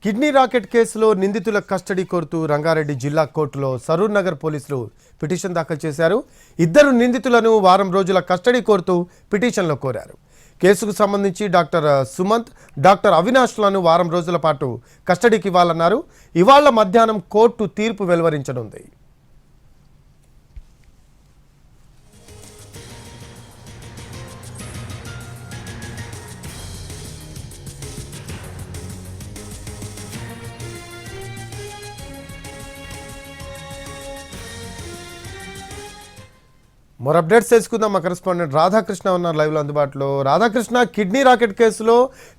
Kidney racket కేసులో నిందితుల custody కోరుతూ రంగారెడ్డి జిల్లా కోర్టులో సరూర్ నగర్ పోలీసులు పిటిషన్ దాఖలు చేశారు. ఇద్దరు నిందితులను వారం రోజుల కస్టడీ కోరుతూ పిటిషన్లో కోరారు. కేసుకు సంబంధించి డాక్టర్ సుమంత్, డాక్టర్ అవినాష్లను వారం రోజుల పాటు కస్టడీకి ఇవ్వాలన్నారు. ఇవాళ మధ్యాహ్నం కోర్టు తీర్పు వెలువరించనుంది. మరో అప్డేట్స్ తెలుసుకుందాం. మా కరెస్పాండెంట్ రాధాకృష్ణ ఉన్నారు లైవ్లో అందుబాటులో. రాధాకృష్ణ, కిడ్నీ రాకెట్ కేసులో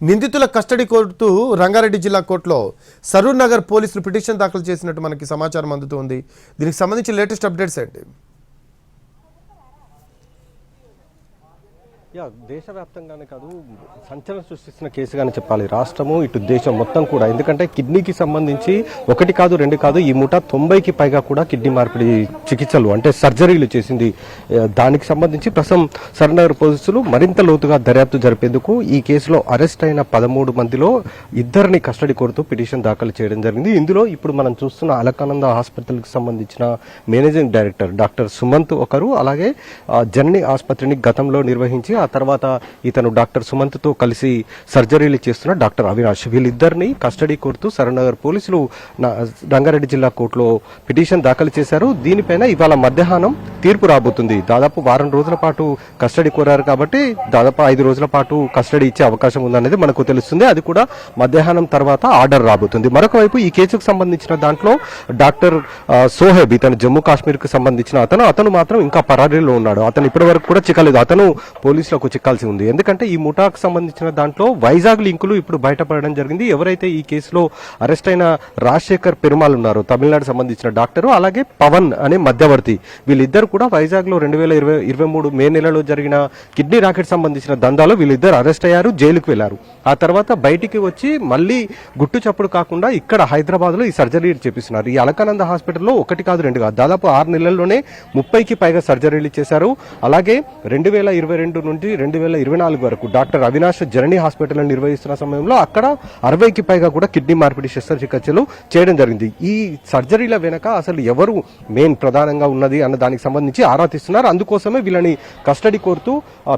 నిందితుల కస్టడీ కోరుతూ రంగారెడ్డి జిల్లా కోర్టులో సరూర్ నగర్ పోలీసులు పిటిషన్ దాఖలు చేసినట్టు మనకి సమాచారం అందుతుంది. దీనికి సంబంధించి లేటెస్ట్ అప్డేట్స్ ఏంటి? దేశవ్యాప్తంగానే కాదు, సంచలనం సృష్టిస్తున్న కేసుగానే చెప్పాలి రాష్ట్రము, ఇటు దేశం మొత్తం కూడా. ఎందుకంటే కిడ్నీకి సంబంధించి ఒకటి కాదు రెండు కాదు, ఈ ముఠా 90కి పైగా కూడా కిడ్నీ మార్పిడి చికిత్సలు అంటే సర్జరీలు చేసింది. దానికి సంబంధించి ప్రస్తుతం సరూర్ పోలీసులు మరింత లోతుగా దర్యాప్తు జరిపేందుకు ఈ కేసులో అరెస్ట్ అయిన 13 మందిలో ఇద్దరిని కస్టడీ కోరుతూ పిటిషన్ దాఖలు చేయడం జరిగింది. ఇందులో ఇప్పుడు మనం చూస్తున్న అలకానంద హాస్పిటల్కి సంబంధించిన మేనేజింగ్ డైరెక్టర్ డాక్టర్ సుమంత్ ఒకరు, అలాగే జనని ఆసుపత్రిని గతంలో నిర్వహించి ఆ తర్వాత ఇతను డాక్టర్ సుమంత్ తో కలిసి సర్జరీలు చేస్తున్న డాక్టర్ అవినాష్, వీళ్ళిద్దరిని కస్టడీ కోరుతూ సరూర్ పోలీసులు రంగారెడ్డి జిల్లా కోర్టులో పిటిషన్ దాఖలు చేశారు. దీనిపైన ఇవాళ మధ్యాహ్నం తీర్పు రాబోతుంది. దాదాపు వారం రోజుల పాటు కస్టడీ కోరారు కాబట్టి దాదాపు 5 రోజుల పాటు కస్టడీ ఇచ్చే అవకాశం ఉందనేది మనకు తెలుస్తుంది. అది కూడా మధ్యాహ్నం తర్వాత ఆర్డర్ రాబోతుంది. మరొక వైపు ఈ కేసుకు సంబంధించిన దాంట్లో డాక్టర్ సోహెబ్, ఇతను జమ్మూ కాశ్మీర్ కు సంబంధించిన అతను మాత్రం ఇంకా పరారీలో ఉన్నాడు. అతను ఇప్పటి వరకు కూడా చిక్కలేదు. అతను పోలీసులకు చిక్కాల్సి ఉంది. ఎందుకంటే ఈ ముఠాకు సంబంధించిన దాంట్లో వైజాగ్ లింకులు ఇప్పుడు బయటపడడం జరిగింది. ఎవరైతే ఈ కేసులో అరెస్ట్ అయిన రాజశేఖర్ పెరుమాల్ ఉన్నారో, తమిళనాడు సంబంధించిన డాక్టరు, అలాగే పవన్ అనే మధ్యవర్తి, వీళ్ళిద్దరు కూడా వైజాగ్ లో 2023 మే నెలలో జరిగిన కిడ్నీ రాకెట్ సంబంధించిన దందాలో వీళ్ళిద్దరు అరెస్ట్ అయ్యారు, జైలుకు వెళ్లారు. ఆ తర్వాత బయటికి వచ్చి మళ్ళీ గుట్టు చప్పుడు కాకుండా ఇక్కడ హైదరాబాద్ లో ఈ సర్జరీలు చేపిస్తున్నారు. ఈ అలకానంద హాస్పిటల్లో ఒకటి కాదు రెండు కాదు, దాదాపు 6 నెలల్లోనే 30కి పైగా సర్జరీలు చేశారు. అలాగే 2022 నుండి 2024 వరకు డాక్టర్ అవినాష్ జనని హాస్పిటల్ నిర్వహిస్తున్న సమయంలో అక్కడ 60కి పైగా కూడా కిడ్నీ మార్పిడి శస్త్రచికిత్సలు చేయడం జరిగింది. ఈ సర్జరీల వెనక అసలు ఎవరు మెయిన్ ప్రధానంగా ఉన్నది అన్న దానికి సంబంధించి ఆరా తీస్తున్నారు. అందుకోసమే వీళ్ళని కస్టడీ కోరుతూ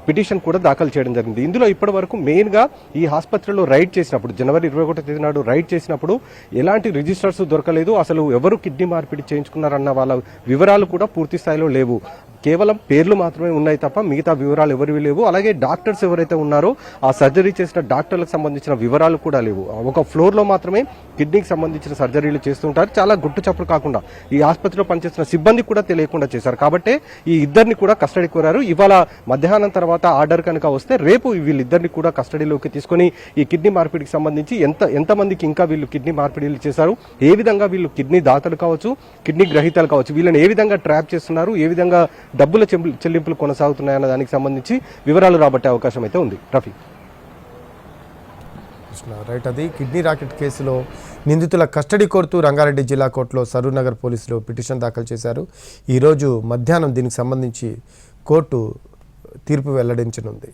పిటిషన్ కూడా దాఖలు చేయడం జరిగింది. ఇందులో ఇప్పటి వరకు మెయిన్ గా ఈ ఆసుపత్రిలో రైడ్ చేసినప్పుడు, జనవరి 21వ తేదీ నాడు రైడ్ చేసినప్పుడు ఎలాంటి రిజిస్టర్స్ దొరకలేదు. అసలు ఎవరు కిడ్నీ మార్పిడి చేయించుకున్నారన్న వాళ్ళ వివరాలు కూడా పూర్తి స్థాయిలో లేవు. కేవలం పేర్లు మాత్రమే ఉన్నాయి తప్ప మిగతా వివరాలు ఎవరివి లేవు. అలాగే డాక్టర్స్ ఎవరైతే ఉన్నారో ఆ సర్జరీ చేసిన డాక్టర్లకు సంబంధించిన వివరాలు కూడా లేవు. ఒక ఫ్లోర్ లో మాత్రమే కిడ్నీకి సంబంధించిన సర్జరీలు చేస్తుంటారు. చాలా గుట్టు చప్పుడు కాకుండా ఈ ఆసుపత్రిలో పనిచేస్తున్న సిబ్బంది కూడా తెలియకుండా చేశారు. కాబట్టి ఈ ఇద్దరిని కూడా కస్టడీ కోరారు. ఇవాళ మధ్యాహ్నం తర్వాత ఆర్డర్ కనుక వస్తే రేపు వీళ్ళిద్దరిని కూడా కస్టడీలోకి తీసుకుని ఈ కిడ్నీ మార్పిడికి సంబంధించి ఎంతమందికి ఇంకా వీళ్ళు కిడ్నీ మార్పిడిలు చేశారు, ఏ విధంగా వీళ్ళు కిడ్నీ దాతలు కావచ్చు, కిడ్నీ గ్రహీతలు కావచ్చు, వీళ్ళని ఏ విధంగా ట్రాప్ చేస్తున్నారు, ఏ విధంగా డబ్బుల చెల్లింపులు కొనసాగుతున్నాయన్న దానికి సంబంధించి వివరాలు రాబట్టే అవకాశం అయితే ఉంది. రఫీ రైట్, అది కిడ్నీ రాకెట్ కేసులో నిందితుల కస్టడీ కోరుతూ రంగారెడ్డి జిల్లా కోర్టులో సరూర్ నగర్ పోలీసులు పిటిషన్ దాఖలు చేశారు. ఈరోజు మధ్యాహ్నం దీనికి సంబంధించి కోర్టు తీర్పు వెల్లడించనుంది.